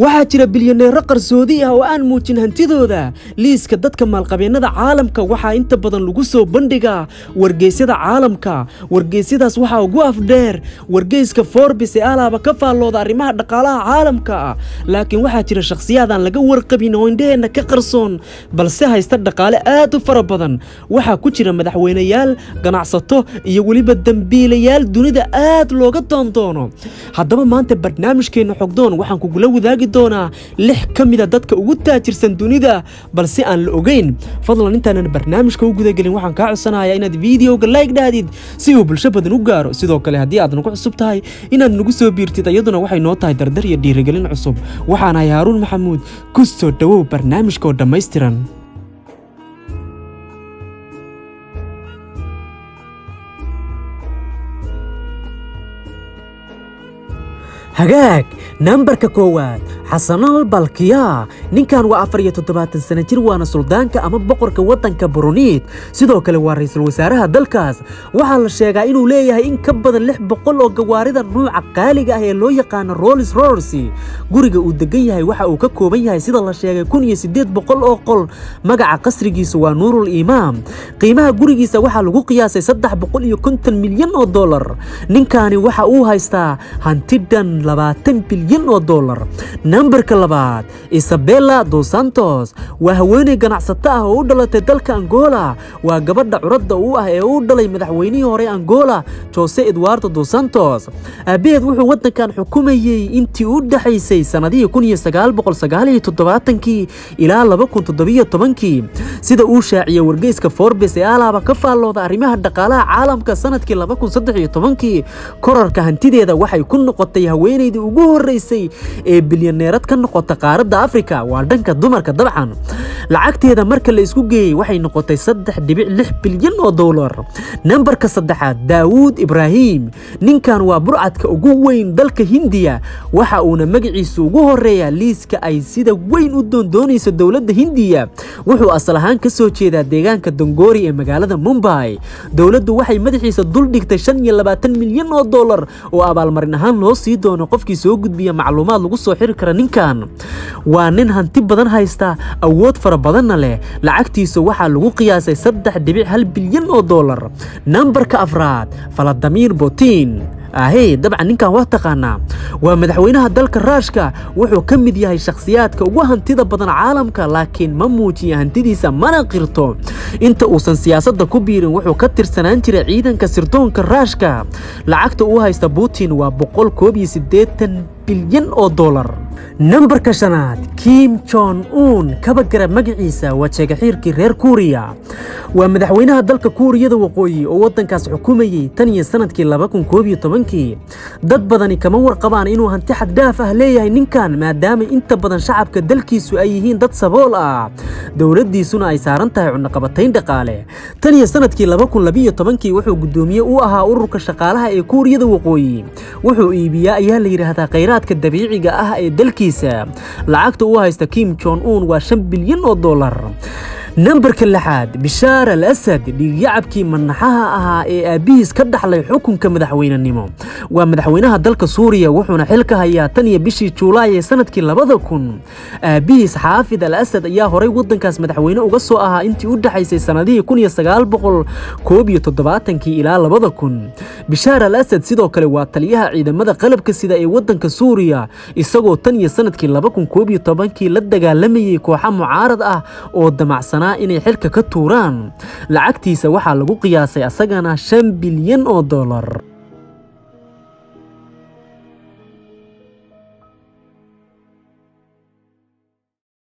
waxaa jira bilyaneero qarsoodi ah oo aan muujin hantidooda liiska dadka maalqabeennada caalamka waxaa inta badan lagu soo bandhigaa wargeysyada caalamka. wargeysyadaas waxaa ugu afdheer wargeyska Forbes ee alaaba ka faallooda arrimaha dhaqaalaha caalamka. laakiin waxaa jira shakhsiyaad aan laga warqabin oo indhaheena ka qarsoon balse haysta dhaqaale aad u fara badan. waxaa ku jira madaxweynayaal, ganacsato iyo weliba dambiilayaal dunida aad looga doondoono. haddaba maanta barnaamijkeena xogdoon waxaan kugula wadaagi doonaa 6 ka mid ah dadka ugu taajirsan dunida balse aan la ogeyn. fadlan intaanan barnaamijka u guda gelin waxaan kaa codsanayaa inaad videoga like dhaadid si uu bulsho badan u gaaro. sidoo kale haddii aad nagu cusub tahay inaad nagu soo biirtid iyaduna waxay noo tahay dardar iyo dhiirigelin cusub. waxaan ahay Haaruun Maxamuud, ku soo dhawow barnaamijka oo dhammaystiran. hagaag nambarka koowaad xasanal balkiya. ninkan waa 74 sano jir waana suldaanka ama boqorka wadanka Brunei. sidoo kale waa ra'iisul wasaaraha dalkaas. waxaa la sheegaa inuu leeyahay in ka badan 600 oo gawaarida nuuca qaaliga ah ee loo yaqaan Rolls Royce. guriga uu degan yahay waxa uu ka kooban yahay sida la sheegay 1800 oo qol. magaca qasrigiisu waa Nuurul Imaam. qiimaha gurigiisa waxaa lagu qiyaasay 350 milyan oo dollar. ninkani waxa uu haystaa hantidan 20 bilyan oo dollar. nambarka labaad Isabella dos Santos waa haweeney ganacsato ah oo u dhalatay dalka Angola. waa gabadha curadda u ah ee u dhalay madaxweynihii hore Angola Jose Eduardo dos Santos. aabaheed wuxuu wadankan xukumayay intii u dhaxaysay sanadihii 1979 ilaa 2017 sida uu shaaciyay wargeyska Forbes ee alaaba ka faallooda arrimaha dhaqaalaha caalamka sanadkii 2013. korarka hantideeda waxay ku noqotay haweeneydii ugu horeysay ee bilyaneerad ka noqota qaaradda Afrika. waa dhanka dumarka dabcan. lacagteeda marka la isku geeyay waxay noqotay 3.6 bilyan oo dollar. nambarka saddexaad Daawud Ibrahim. ninkan waa burcadka ugu weyn dalka Hindiya. waxa uuna magaciisu ugu horeeyaa liiska ay sida weyn u doondoonayso dowladda Hindiya. wuxuu asal ahaan ka soo jeedaa deegaanka Dongori ee magaalada Mumbai. dowladdu waxay madaxiisa dul dhigtay 25 milyan oo dollar oo abaalmarin ahaan loo sii doono qofkii soo gudbiya macluumaad lagu soo xiri kara ninkan. waa nin hanti badan haysta, awood fara badanna leh. lacagtiisa waxaa lagu qiyaasay 3.1 bilyan oo dollar. nambarka afraad Vladimir Putin. dabcan ninkan waa taqaanaa. waa madaxweynaha dalka Ruushka. wuxuu ka mid yahay shakhsiyaadka ugu hantida badan caalamka laakiin ma muujiyo hantidiisa mana qirto. inta uusan siyaasadda ku biirin wuxuu ka tirsanaan jiray ciidanka sirdoonka Ruushka. lacagta uu haysta Putin waa 181 bilyan oo dollar. nambarka shanaad Kim Jong Un. kaba garab magaciisa waa jeegaxiirkii reer Kuuriya. waa madaxweynaha dalka Kuuriyada Waqooyi oo wadankaas xukumayay tan iyo sanadkii 2011. dad badani kama warqabaan inuu hanti xad dhaaf ah leeyahay ninkan maadaama inta badan shacabka dalkiisu ay yihiin dad sabool ah. dowladdiisuna ay saaran tahay cunaqabatayn dhaqaale. tan iyo sanadkii 2012 wuxuu gudoomiye u ahaa ururka shaqaalaha ee Kuuriyada Waqooyi. wuxuu iibiyaa ayaa la yiraahdaa kheyraadka dabiiciga ah ee dalkiisa. lacagta uu haysta Kim Jong Un waa 5 bilyan oo dollar. nambarka lixaad Bishaar al-Assad. dhiigyacabkii manaxaha ahaa ee aabihiis ka dhaxlay xukunka madaxweynenimo. waa madaxweynaha dalka Suuriya wuxuuna xilka hayaa tan iyo bishii Juulaay ee sanadkii 2000. aabihiis Xaafid al-Assad ayaa horay wadankaas madaxweyne uga soo ahaa intii u dhaxaysay sanadihii 1971 ilaa 2000. Bishaar al-Assad sidoo kale waa taliyaha ciidamada qalabka sida ee wadanka Suuriya isagoo tan iyo sanadkii 2011 la dagaalamayay kooxo mucaarad ah oo damacsanaa inay xilka ka tuuraan. lacagtiisa waxaa lagu qiyaasay asagana 5 bilyan oo dollar.